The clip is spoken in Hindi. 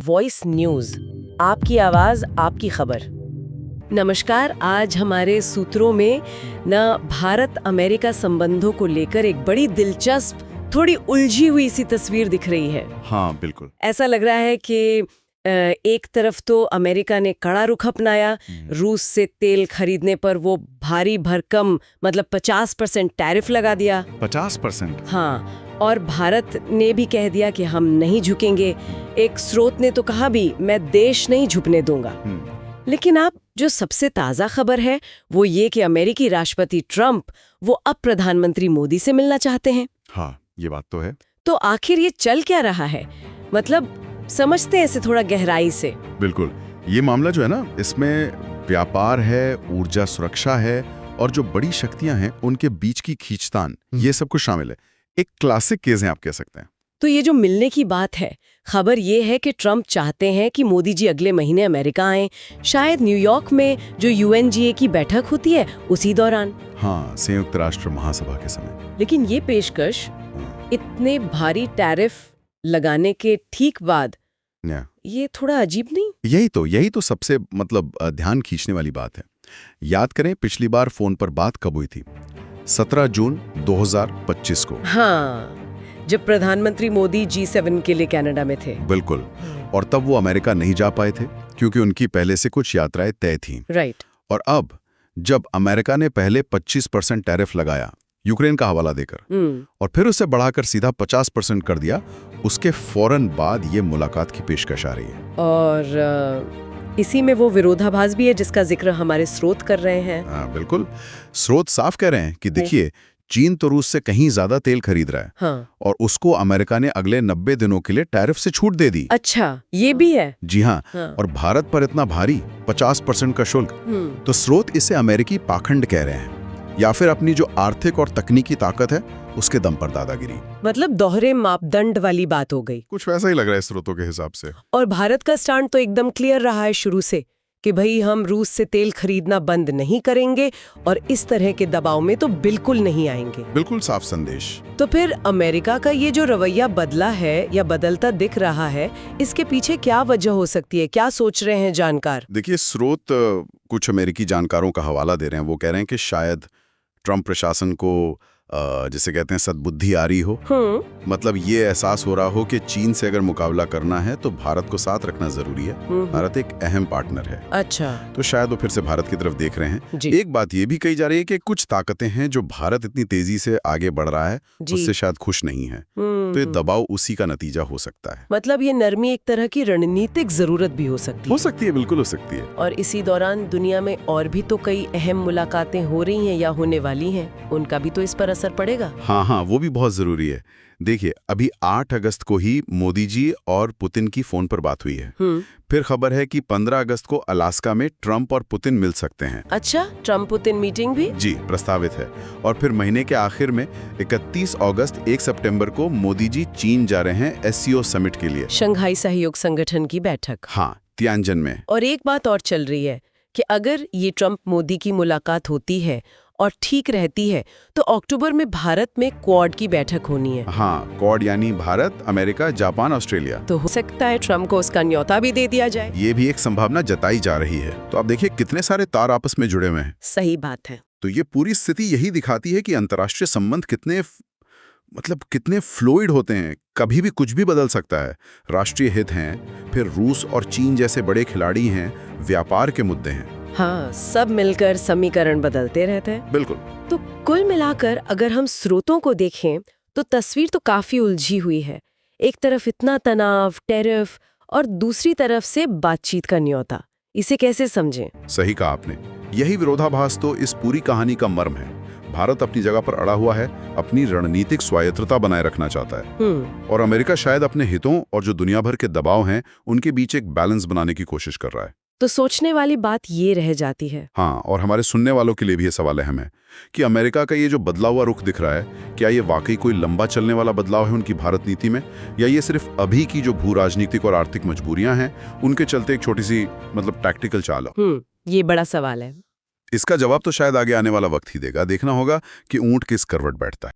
वॉइस न्यूज, आपकी आवाज आपकी खबर। नमस्कार। आज हमारे सूत्रों में भारत अमेरिका संबंधों को लेकर एक बड़ी दिलचस्प, थोड़ी उलझी हुई सी तस्वीर दिख रही है। हाँ बिल्कुल। ऐसा लग रहा है कि एक तरफ तो अमेरिका ने कड़ा रुख अपनाया, रूस से तेल खरीदने पर वो भारी भरकम 50% टैरिफ लगा दिया। 50%? हाँ, और भारत ने भी कह दिया कि हम नहीं झुकेंगे। एक स्रोत ने तो कहा भी, मैं देश नहीं झुकने दूंगा। लेकिन अब जो सबसे ताज़ा खबर है वो ये कि अमेरिकी राष्ट्रपति ट्रंप वो अब प्रधानमंत्री मोदी से मिलना चाहते हैं। हाँ, ये बात तो है। तो आखिर ये चल क्या रहा है, समझते हैं इसे थोड़ा गहराई से। बिल्कुल। ये मामला जो है ना, इसमें व्यापार है, ऊर्जा सुरक्षा है और जो बड़ी शक्तियां हैं उनके बीच की खींचतान, ये सब कुछ शामिल है। एक क्लासिक केस है, आप कह सकते हैं। तो ये जो मिलने की बात है, खबर ये है कि ट्रंप चाहते हैं कि मोदी जी अगले महीने अमेरिका आएं, शायद न्यूयॉर्क में जो UNGA की बैठक होती है उसी दौरान। हाँ, संयुक्त राष्ट्र महासभा के समय। लेकिन ये पेशकश इतने भारी टैरिफ लगाने के ठीक बाद, ये थोड़ा अजीब नहीं? यही तो सबसे ध्यान खींचने वाली बात है। याद करें, पिछली बार फोन पर बात कब हुई थी? 17 जून 2025 को। हाँ, जब प्रधानमंत्री मोदी G7 के लिए कनाडा में थे। बिल्कुल। और तब वो अमेरिका नहीं जा पाए थे क्योंकि उनकी पहले से कुछ यात्राएं तय थीं। राइट। और अब जब अमेरिका ने पहले 25% टैरिफ लगाया यूक्रेन का हवाला देकर, और फिर उसे बढ़ाकर सीधा 50% कर दिया, उसके फौरन बाद ये मुलाकात की पेशकश आ रही है। और इसी में वो विरोधाभास भी है जिसका जिक्र हमारे स्रोत कर रहे हैं। हाँ बिल्कुल। स्रोत साफ कह रहे हैं कि देखिए, चीन तो रूस से कहीं ज्यादा तेल खरीद रहा है। हाँ। और उसको अमेरिका ने अगले 90 दिनों के लिए टैरिफ से छूट दे दी। अच्छा, ये भी है? जी हाँ। और भारत पर इतना भारी 50% का शुल्क। तो स्रोत इसे अमेरिकी पाखंड कह रहे हैं, या फिर अपनी जो आर्थिक और तकनीकी ताकत है उसके दम पर दादागिरी। दोहरे मापदंड वाली बात हो गई। कुछ वैसा ही लग रहा है स्रोतों के हिसाब से। और भारत का स्टैंड तो एकदम क्लियर रहा है शुरू से कि भाई हम रूस से तेल खरीदना बंद नहीं करेंगे और इस तरह के दबाव में तो बिल्कुल नहीं आएंगे। बिल्कुल साफ संदेश। तो फिर अमेरिका का ये जो रवैया बदला है या बदलता दिख रहा है, इसके पीछे क्या वजह हो सकती है? क्या सोच रहे हैं जानकार? देखिए, स्रोत कुछ अमेरिकी जानकारों का हवाला दे रहे हैं। वो कह रहे हैं कि शायद ट्रंप प्रशासन को जिसे कहते हैं सद्बुद्धि आ रही हो। ये एहसास हो रहा हो कि चीन से अगर मुकाबला करना है तो भारत को साथ रखना जरूरी है। भारत एक अहम पार्टनर है। अच्छा। तो शायद वो फिर से भारत की तरफ देख रहे हैं। एक बात ये भी कही जा रही है कि कुछ ताकतें हैं जो भारत इतनी तेजी से आगे बढ़ रहा है उससे शायद खुश नहीं है। तो ये दबाव उसी का नतीजा हो सकता है। ये नरमी एक तरह की रणनीतिक जरूरत भी हो सकती है। बिल्कुल हो सकती है। और इसी दौरान दुनिया में और भी तो कई अहम मुलाकातें हो रही हैं या होने वाली हैं, उनका भी तो इस पर असर पड़ेगा। हाँ, वो भी बहुत जरूरी है। देखिए, अभी 8 अगस्त को ही मोदी जी और पुतिन की फोन पर बात हुई है। फिर खबर है कि 15 अगस्त को अलास्का में ट्रंप और पुतिन मिल सकते हैं। अच्छा, ट्रंप पुतिन मीटिंग भी? जी, प्रस्तावित है। और फिर महीने के आखिर में 31 अगस्त 1 सितंबर को मोदी जी चीन जा रहे हैं SCO समिट के लिए, शंघाई सहयोग संगठन की बैठक। हाँ, तियानजन में। और एक बात और चल रही है कि अगर ये ट्रंप मोदी की मुलाकात होती है और ठीक रहती है तो अक्टूबर में भारत में क्वाड की बैठक होनी है। हाँ, क्वाड यानी भारत, अमेरिका, जापान, ऑस्ट्रेलिया। तो हो सकता है ट्रंप को उसका न्योता भी दे दिया जाए। ये भी एक संभावना जताई जा रही है। तो आप देखिए, कितने सारे तार आपस में जुड़े हुए हैं। सही बात है। तो ये पूरी स्थिति यही दिखाती है कि अंतर्राष्ट्रीय संबंध कितने फ्लूइड होते हैं। कभी भी कुछ भी बदल सकता है। राष्ट्रीय हित हैं, फिर रूस और चीन जैसे बड़े खिलाड़ी हैं, व्यापार के मुद्दे हैं। हाँ, सब मिलकर समीकरण बदलते रहते हैं। बिल्कुल। तो कुल मिलाकर अगर हम स्रोतों को देखें तो तस्वीर तो काफी उलझी हुई है। एक तरफ इतना तनाव, टैरिफ, और दूसरी तरफ से बातचीत का न्योता। इसे कैसे समझें? सही कहा आपने। यही विरोधाभास तो इस पूरी कहानी का मर्म है। भारत अपनी जगह पर अड़ा हुआ है, अपनी रणनीतिक स्वायत्तता बनाए रखना चाहता है, और अमेरिका शायद अपने हितों और जो दुनिया भर के दबाव हैं उनके बीच एक बैलेंस बनाने की कोशिश कर रहा है। तो सोचने वाली बात ये रह जाती है। हाँ, और हमारे सुनने वालों के लिए भी ये सवाल अहम है कि अमेरिका का ये जो बदला हुआ रुख दिख रहा है, क्या ये वाकई कोई लंबा चलने वाला बदलाव है उनकी भारत नीति में, या ये सिर्फ अभी की जो भू राजनीतिक और आर्थिक मजबूरियां हैं उनके चलते एक छोटी सी टैक्टिकल चाल हो? ये बड़ा सवाल है। इसका जवाब तो शायद आगे आने वाला वक्त ही देगा। देखना होगा कि ऊंट किस करवट बैठता है।